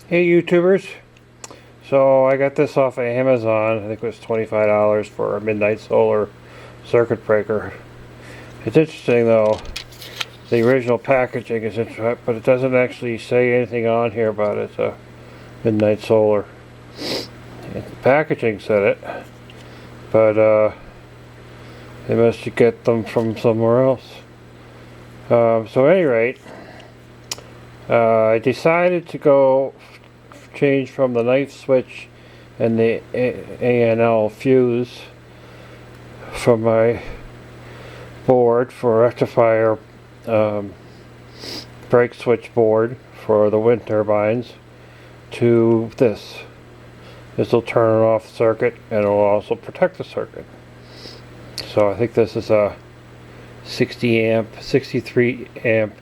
Hey YouTubers, so I got this off of Amazon. I think it was $25 for a Midnight Solar circuit breaker. It's interesting though, the original packaging is interesting, but it doesn't actually say anything on here about it. It's a Midnight Solar. The packaging said it, but they must get them from somewhere else. So at any rate, I decided to change from the knife switch and the ANL fuse from my board for rectifier brake switch board for the wind turbines to this. This will turn off the circuit and it will also protect the circuit. So I think this is a 63 amp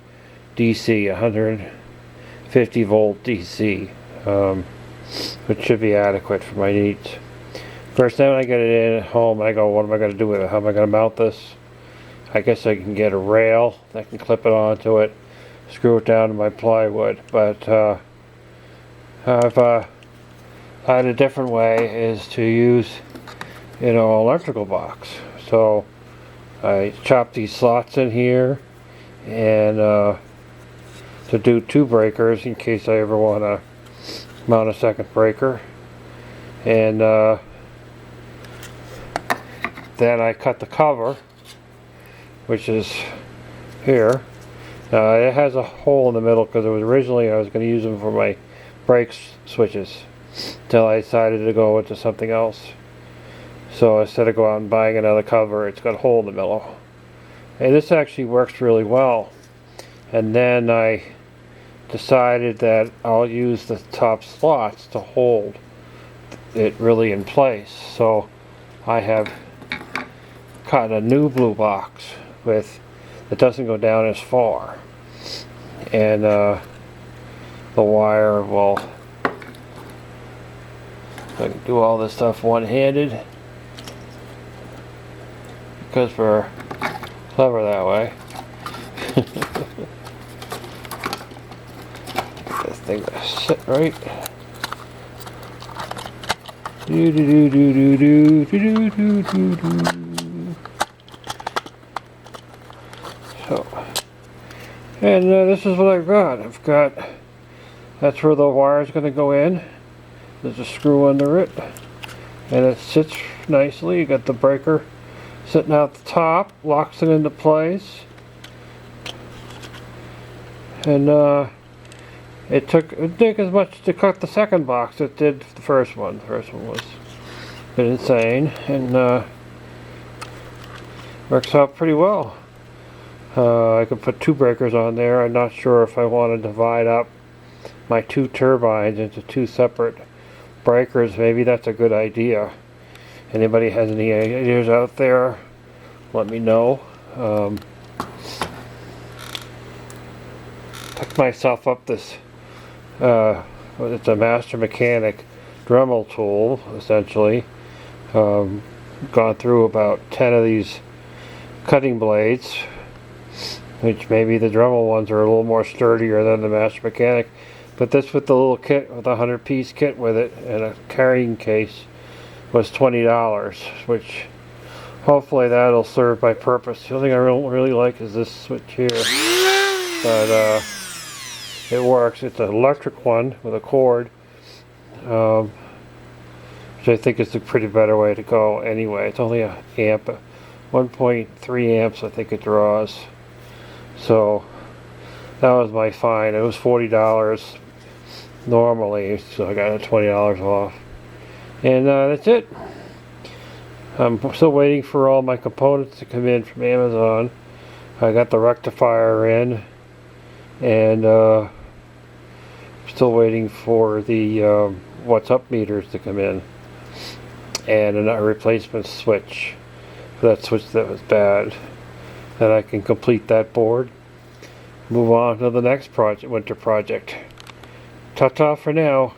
DC, 150 volt DC, which should be adequate for my needs. First time I get it in at home, I go, what am I going to do with it? How am I going to mount this? I guess I can get a rail that can clip it onto it, screw it down to my plywood, but I've had a different way is to use, electrical box. So I chop these slots in here and to do 2 breakers in case I ever want to mount a second breaker. And then I cut the cover, which is here. It has a hole in the middle because it was originally I was going to use them for my brake switches till I decided to go into something else. So instead of going out and buying another cover, it's got a hole in the middle. And this actually works really well. And then I decided that I'll use the top slots to hold it really in place. So I have cut a new blue box that doesn't go down as far. And the wire will, I can do all this stuff one-handed because we're clever that way. This thing to sit right. Do do do do do do do do do. So, and this is what I've got. That's where the wire is going to go in. There's a screw under it, and it sits nicely. You got the breaker sitting out the top, locks it into place, and it didn't take as much to cut the second box as it did the first one. The first one was a bit insane, and works out pretty well. I could put 2 breakers on there. I'm not sure if I want to divide up my 2 turbines into 2 separate breakers. Maybe that's a good idea. Anybody has any ideas out there, let me know. Picked myself up this it's a master mechanic Dremel tool, essentially. Gone through about 10 of these cutting blades, which maybe the Dremel ones are a little more sturdier than the master mechanic, but this with the little kit, with a 100-piece kit with it and a carrying case, was $20, which hopefully that'll serve my purpose. The only thing I really like is this switch here, but it works. It's an electric one with a cord, which I think is a pretty better way to go anyway. It's only a amp, 1.3 amps I think it draws. So that was my find. It was $40 normally, so I got it $20 off. And that's it. I'm still waiting for all my components to come in from Amazon. I got the rectifier in, and still waiting for the what's up meters to come in, and a replacement switch for that switch that was bad. Then I can complete that board, move on to the next project, winter project. Ta-ta for now.